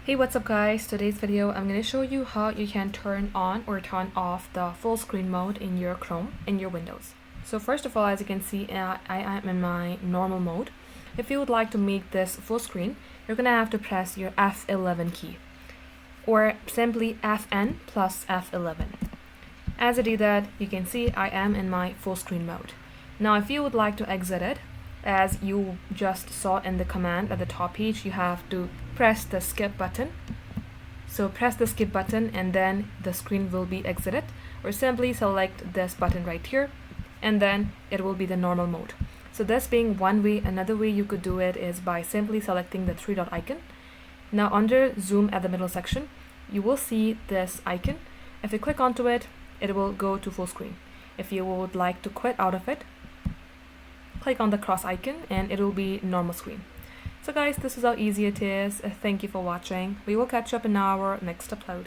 Hey, what's up guys? Today's video I'm going to show you how you can turn on or turn off the full screen mode in your Chrome in your Windows. So first of all, as you can see, I am in my normal mode. If you would like to make this full screen, you're going to have to press your F11 key or simply Fn plus F11. As I do that, you can see I am in my full screen mode. Now if you would like to exit it, as you just saw in the command at the top page, you have to press the skip button. So press the skip button and then the screen will be exited, or simply select this button right here and then it will be the normal mode. So this being one way. Another way you could do it is by simply selecting the three dot icon. Now under zoom at the middle section, you will see this icon. If you click onto it, it will go to full screen. If you would like to quit out of it, click on the cross icon and it will be normal screen. So guys, this is how easy it is. Thank you for watching. We will catch up in our next upload.